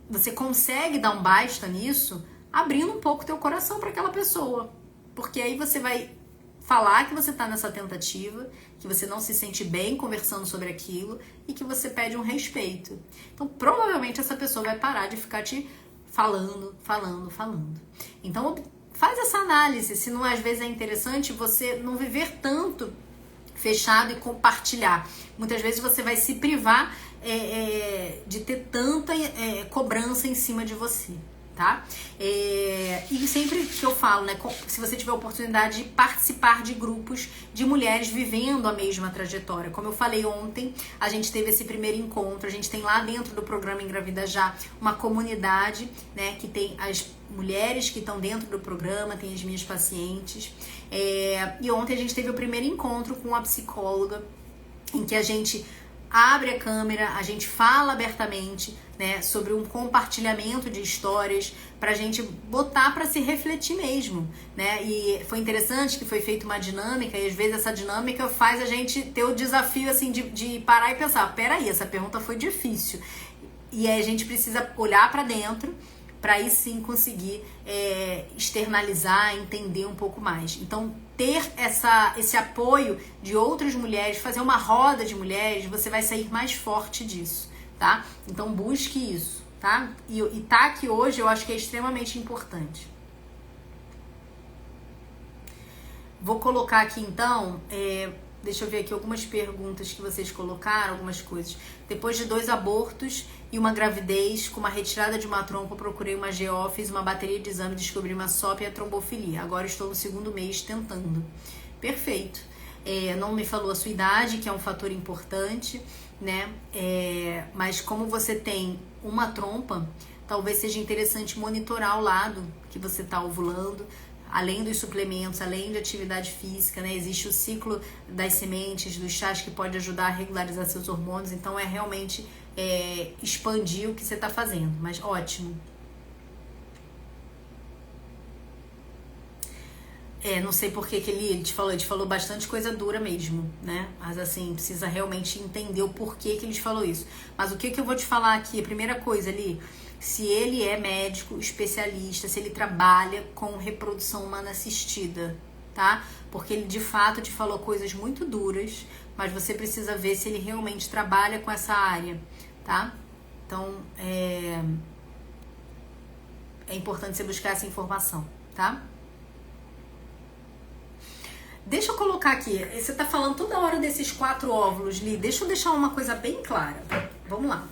você consegue dar um basta nisso, abrindo um pouco teu coração para aquela pessoa. Porque aí você vai falar que você tá nessa tentativa, que você não se sente bem conversando sobre aquilo e que você pede um respeito. Então, provavelmente essa pessoa vai parar de ficar te falando. Então, faz essa análise, se não às vezes é interessante você não viver tanto fechado e compartilhar. Muitas vezes você vai se privar de ter tanta cobrança em cima de você, tá? E sempre que eu falo, né, se você tiver a oportunidade de participar de grupos de mulheres vivendo a mesma trajetória. Como eu falei ontem, a gente teve esse primeiro encontro, a gente tem lá dentro do programa Engravida Já uma comunidade, né, que tem as mulheres que estão dentro do programa, tem as minhas pacientes. E ontem a gente teve o primeiro encontro com uma psicóloga, em que a gente abre a câmera, a gente fala abertamente, né, sobre um compartilhamento de histórias pra gente botar pra se refletir mesmo, né? E foi interessante que foi feita uma dinâmica e às vezes essa dinâmica faz a gente ter o desafio assim de parar e pensar, peraí, essa pergunta foi difícil. E aí a gente precisa olhar pra dentro para aí sim conseguir externalizar, entender um pouco mais. Então, ter esse apoio de outras mulheres, fazer uma roda de mulheres, você vai sair mais forte disso, tá? Então, busque isso, tá? E tá aqui hoje, eu acho que é extremamente importante. Vou colocar aqui, então, deixa eu ver aqui algumas perguntas que vocês colocaram, algumas coisas. Depois de 2 abortos e uma gravidez, com uma retirada de uma trompa, procurei uma GO, fiz uma bateria de exame, descobri uma SOP e a trombofilia. Agora estou no 2º mês tentando. Perfeito. Não me falou a sua idade, que é um fator importante, né? Mas como você tem uma trompa, talvez seja interessante monitorar o lado que você está ovulando, além dos suplementos, além de atividade física, né? Existe o ciclo das sementes, dos chás, que pode ajudar a regularizar seus hormônios. Então, é realmente expandir o que você está fazendo. Mas, ótimo. Não sei por que ele te falou bastante coisa dura mesmo, né? Mas, assim, precisa realmente entender o porquê que ele te falou isso. Mas o que eu vou te falar aqui? A primeira coisa ali, se ele é médico, especialista, se ele trabalha com reprodução humana assistida, tá? Porque ele de fato te falou coisas muito duras, mas você precisa ver se ele realmente trabalha com essa área, tá? Então, é importante você buscar essa informação, tá? Deixa eu colocar aqui, você tá falando toda hora desses 4 óvulos, Li, deixa eu deixar uma coisa bem clara. Vamos lá.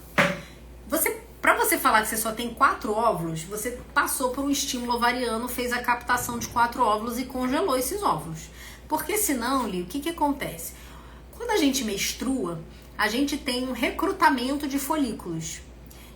Pra você falar que você só tem 4 óvulos, você passou por um estímulo ovariano, fez a captação de 4 óvulos e congelou esses óvulos. Porque senão, Li, o que acontece? Quando a gente menstrua, a gente tem um recrutamento de folículos.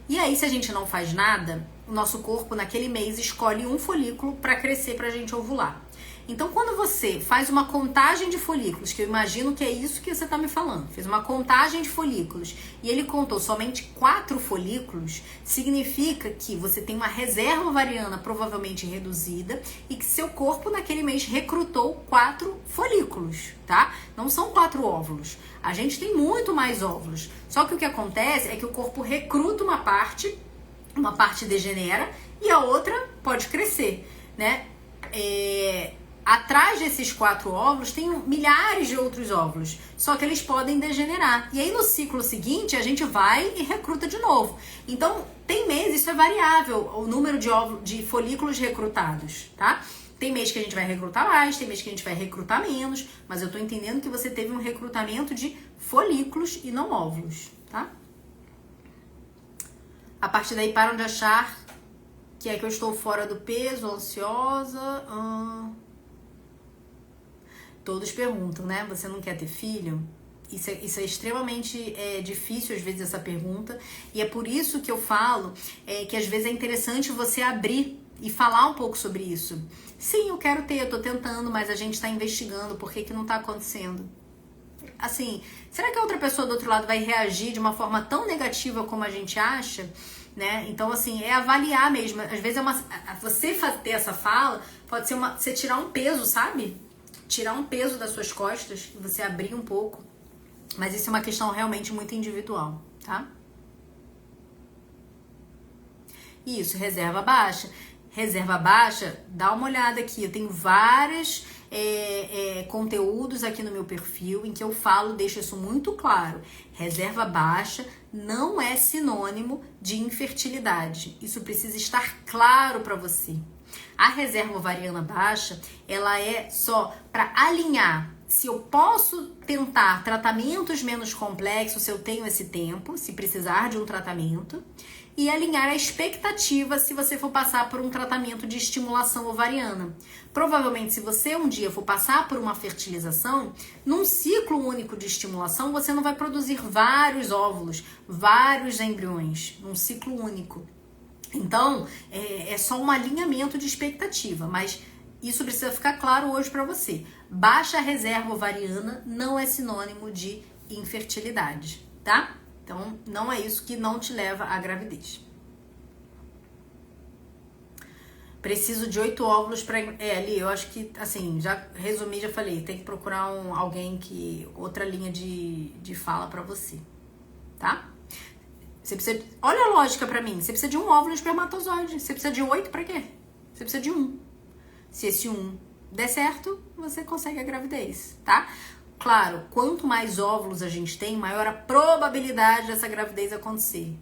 E aí, se a gente não faz nada, o nosso corpo naquele mês escolhe um folículo para crescer pra gente ovular. Então, quando você faz uma contagem de folículos, que eu imagino que é isso que você está me falando, fez uma contagem de folículos e ele contou somente 4 folículos, significa que você tem uma reserva ovariana provavelmente reduzida e que seu corpo naquele mês recrutou 4 folículos, tá? Não são 4 óvulos. A gente tem muito mais óvulos. Só que o que acontece é que o corpo recruta uma parte degenera e a outra pode crescer, né? Atrás desses 4 óvulos tem milhares de outros óvulos, só que eles podem degenerar. E aí no ciclo seguinte a gente vai e recruta de novo. Então tem mês, isso é variável, o número de folículos recrutados, tá? Tem mês que a gente vai recrutar mais, tem mês que a gente vai recrutar menos, mas eu tô entendendo que você teve um recrutamento de folículos e não óvulos, tá? A partir daí param de achar que é que eu estou fora do peso, ansiosa... Todos perguntam, né? Você não quer ter filho? Isso é extremamente difícil, às vezes, essa pergunta. E é por isso que eu falo que, às vezes, é interessante você abrir e falar um pouco sobre isso. Sim, eu quero ter, eu tô tentando, mas a gente tá investigando. Por que não tá acontecendo? Assim, será que a outra pessoa do outro lado vai reagir de uma forma tão negativa como a gente acha? Né? Então, assim, é avaliar mesmo. Às vezes, você ter essa fala pode ser você tirar um peso, sabe? Tirar um peso das suas costas, você abrir um pouco. Mas isso é uma questão realmente muito individual, tá? Isso, reserva baixa. Reserva baixa, dá uma olhada aqui. Eu tenho vários conteúdos aqui no meu perfil em que eu falo, deixo isso muito claro. Reserva baixa não é sinônimo de infertilidade. Isso precisa estar claro para você. A reserva ovariana baixa, ela é só para alinhar se eu posso tentar tratamentos menos complexos, se eu tenho esse tempo, se precisar de um tratamento, e alinhar a expectativa se você for passar por um tratamento de estimulação ovariana. Provavelmente, se você um dia for passar por uma fertilização, num ciclo único de estimulação, você não vai produzir vários óvulos, vários embriões, num ciclo único. Então, é só um alinhamento de expectativa, mas isso precisa ficar claro hoje para você. Baixa reserva ovariana não é sinônimo de infertilidade, tá? Então, não é isso que não te leva à gravidez. Preciso de 8 óvulos para... ali, eu acho que, assim, já resumi, já falei, tem que procurar alguém outra linha de fala para você, tá? Você precisa... Olha a lógica pra mim. Você precisa de um óvulo e um espermatozoide. Você precisa de 8 pra quê? Você precisa de 1. Se esse 1 der certo, você consegue a gravidez, tá? Claro, quanto mais óvulos a gente tem, maior a probabilidade dessa gravidez acontecer.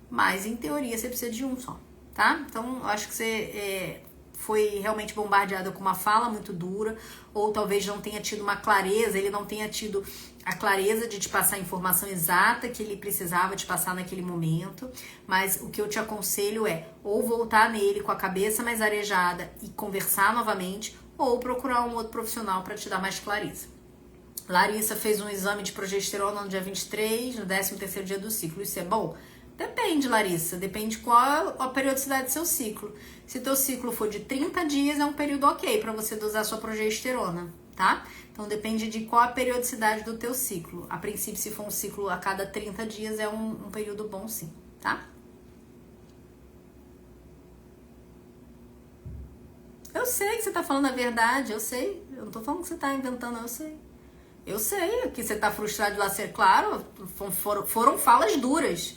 Mas, em teoria, você precisa de 1 só, tá? Então, eu acho que você foi realmente bombardeado com uma fala muito dura, ou talvez não tenha tido uma clareza, ele não tenha tido a clareza de te passar a informação exata que ele precisava te passar naquele momento, mas o que eu te aconselho é ou voltar nele com a cabeça mais arejada e conversar novamente, ou procurar um outro profissional para te dar mais clareza. Larissa fez um exame de progesterona no dia 23, no 13º dia do ciclo. Isso é bom? Depende, Larissa. Depende qual a periodicidade do seu ciclo. Se teu ciclo for de 30 dias, é um período ok para você dosar sua progesterona, tá? Então, depende de qual a periodicidade do teu ciclo. A princípio, se for um ciclo a cada 30 dias, é um período bom sim, tá? Eu sei que você tá falando a verdade, eu sei. Eu não tô falando que você tá inventando, eu sei. Eu sei que você tá frustrado de lá ser claro, foram falas duras,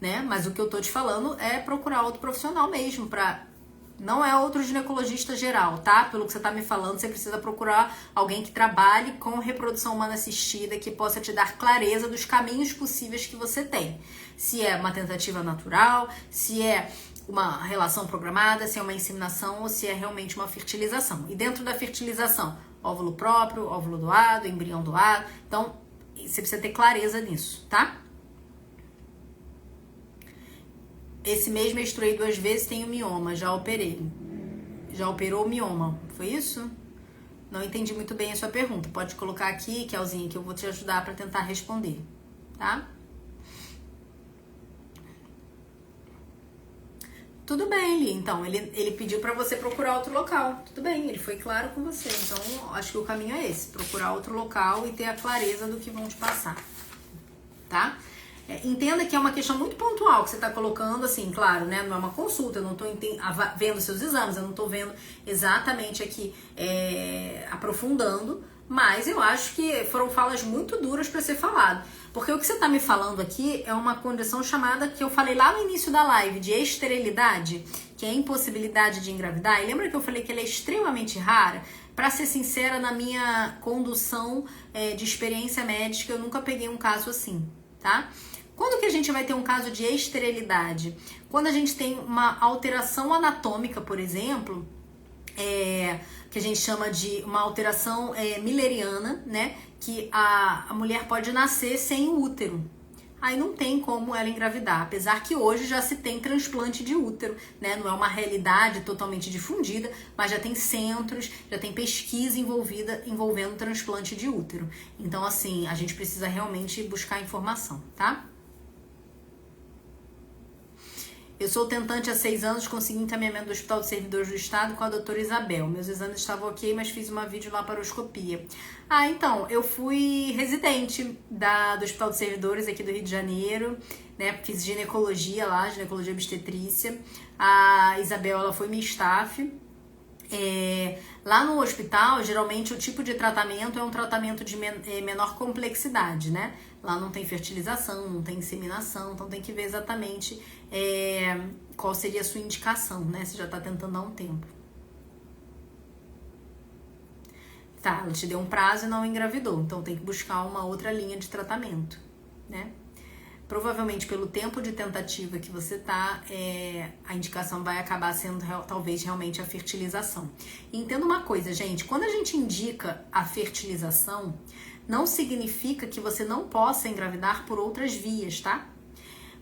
né? Mas o que eu tô te falando é procurar outro profissional mesmo, não é outro ginecologista geral, tá? Pelo que você tá me falando, você precisa procurar alguém que trabalhe com reprodução humana assistida, que possa te dar clareza dos caminhos possíveis que você tem. Se é uma tentativa natural, se é uma relação programada, se é uma inseminação ou se é realmente uma fertilização. E dentro da fertilização, óvulo próprio, óvulo doado, embrião doado. Então, você precisa ter clareza nisso, tá? Esse mês menstruei 2 vezes, tenho mioma, já operei. Já operou o mioma, foi isso? Não entendi muito bem a sua pergunta. Pode colocar aqui, Kelzinha, que eu vou te ajudar para tentar responder, tá? Tudo bem, Li. Então, ele pediu pra você procurar outro local. Tudo bem, ele foi claro com você. Então, acho que o caminho é esse. Procurar outro local e ter a clareza do que vão te passar. Tá? Entenda que é uma questão muito pontual que você tá colocando, assim, claro, né? Não é uma consulta, eu não tô vendo seus exames, eu não tô vendo exatamente aqui, aprofundando, mas eu acho que foram falas muito duras para ser falado. Porque o que você tá me falando aqui é uma condição chamada, que eu falei lá no início da live, de esterilidade, que é a impossibilidade de engravidar. E lembra que eu falei que ela é extremamente rara? Pra ser sincera, na minha condução de experiência médica, eu nunca peguei um caso assim, tá? Quando que a gente vai ter um caso de esterilidade? Quando a gente tem uma alteração anatômica, por exemplo, que a gente chama de uma alteração milleriana, né? Que a mulher pode nascer sem o útero. Aí não tem como ela engravidar, apesar que hoje já se tem transplante de útero, né? Não é uma realidade totalmente difundida, mas já tem centros, já tem pesquisa envolvendo transplante de útero. Então, assim, a gente precisa realmente buscar informação, tá? Eu sou tentante há 6 anos, consegui encaminhamento do Hospital de Servidores do Estado com a doutora Isabel. Meus exames estavam ok, mas fiz uma videolaparoscopia. Então, eu fui residente do Hospital de Servidores aqui do Rio de Janeiro, né? Fiz ginecologia lá, ginecologia obstetrícia. A Isabel, ela foi minha staff. Lá no hospital, geralmente o tipo de tratamento é um tratamento de menor complexidade, né? Lá não tem fertilização, não tem inseminação, então tem que ver exatamente qual seria a sua indicação, né? Você já tá tentando há um tempo. Tá, ela te deu um prazo e não engravidou, então tem que buscar uma outra linha de tratamento, né? Provavelmente pelo tempo de tentativa que você tá, a indicação vai acabar sendo talvez realmente a fertilização. E entenda uma coisa, gente, quando a gente indica a fertilização, não significa que você não possa engravidar por outras vias, tá?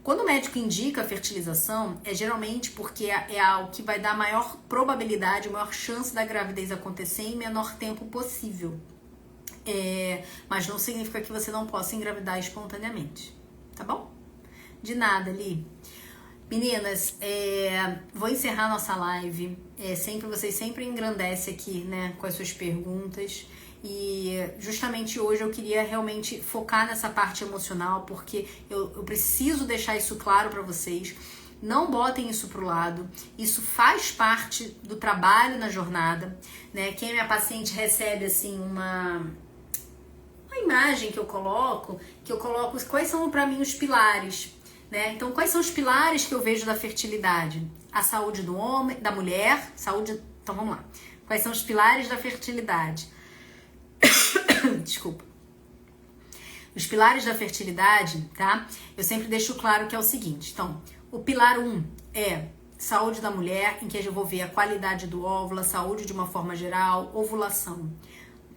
Quando o médico indica a fertilização, é geralmente porque é algo que vai dar maior probabilidade, maior chance da gravidez acontecer em menor tempo possível. Mas não significa que você não possa engravidar espontaneamente. Tá bom? De nada, Li. Meninas, vou encerrar nossa live. Vocês sempre engrandecem aqui, né, com as suas perguntas. E justamente hoje eu queria realmente focar nessa parte emocional, porque eu preciso deixar isso claro pra vocês. Não botem isso pro lado. Isso faz parte do trabalho na jornada, né? Quem é minha paciente recebe, assim, uma imagem que eu coloco quais são para mim os pilares, né? Então, quais são os pilares que eu vejo da fertilidade? A saúde do homem, da mulher, saúde. Então, vamos lá. Quais são os pilares da fertilidade? Desculpa. Os pilares da fertilidade, tá? Eu sempre deixo claro que é o seguinte. Então, o pilar 1 é saúde da mulher, em que eu vou ver a qualidade do óvulo, a saúde de uma forma geral, ovulação.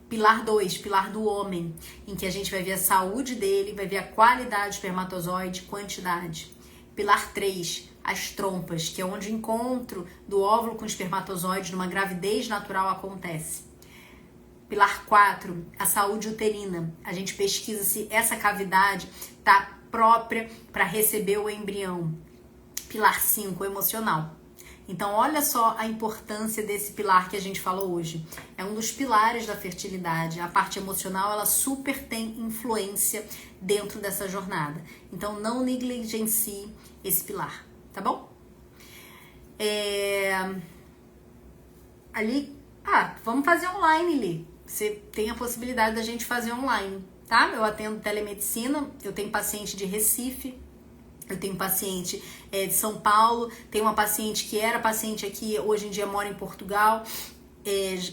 Pilar 2, pilar do homem, em que a gente vai ver a saúde dele, vai ver a qualidade do espermatozoide, quantidade. Pilar 3, as trompas, que é onde o encontro do óvulo com o espermatozoide numa gravidez natural acontece. Pilar 4, a saúde uterina. A gente pesquisa se essa cavidade está própria para receber o embrião. Pilar 5, emocional. Então, olha só a importância desse pilar que a gente falou hoje. É um dos pilares da fertilidade. A parte emocional, ela super tem influência dentro dessa jornada. Então, não negligencie esse pilar, tá bom? Vamos fazer online, Li. Você tem a possibilidade da gente fazer online, tá? Eu atendo telemedicina, eu tenho paciente de Recife, eu tenho paciente de São Paulo, tenho uma paciente que era paciente aqui, hoje em dia mora em Portugal,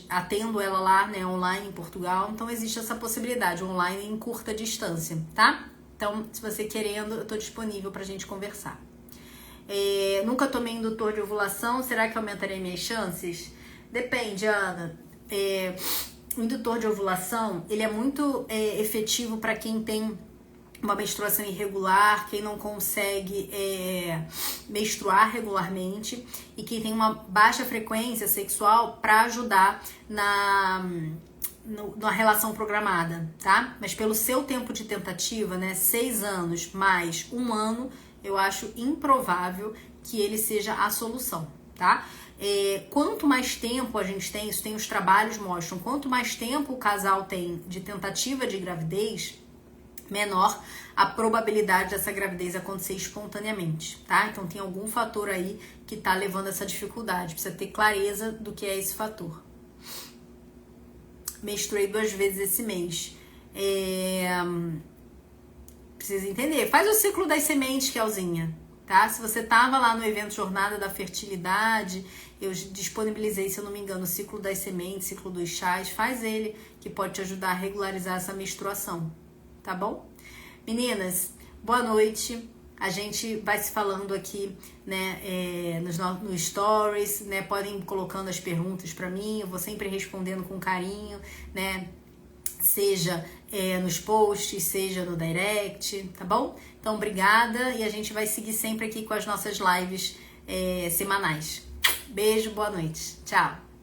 atendo ela lá, né, online em Portugal, então existe essa possibilidade, online em curta distância, tá? Então, se você querendo, eu tô disponível pra gente conversar. Nunca tomei indutor de ovulação, será que aumentaria minhas chances? Depende, Ana. O indutor de ovulação, ele é muito efetivo para quem tem uma menstruação irregular, quem não consegue menstruar regularmente e quem tem uma baixa frequência sexual para ajudar na relação programada, tá? Mas pelo seu tempo de tentativa, né, 6 anos mais 1 ano, eu acho improvável que ele seja a solução, tá? Quanto mais tempo a gente tem, isso tem os trabalhos mostram, quanto mais tempo o casal tem de tentativa de gravidez, menor a probabilidade dessa gravidez acontecer espontaneamente, tá? Então tem algum fator aí que tá levando essa dificuldade, precisa ter clareza do que é esse fator. Menstruei 2 vezes esse mês. Precisa entender. Faz o ciclo das sementes, Kelzinha, tá? Se você tava lá no evento Jornada da Fertilidade, eu disponibilizei, se eu não me engano, o ciclo das sementes, ciclo dos chás, faz ele, que pode te ajudar a regularizar essa menstruação, tá bom? Meninas, boa noite. A gente vai se falando aqui, né, nos stories, né? Podem ir colocando as perguntas para mim, eu vou sempre respondendo com carinho, né? Seja nos posts, seja no direct, tá bom? Então, obrigada e a gente vai seguir sempre aqui com as nossas lives semanais. Beijo, boa noite. Tchau.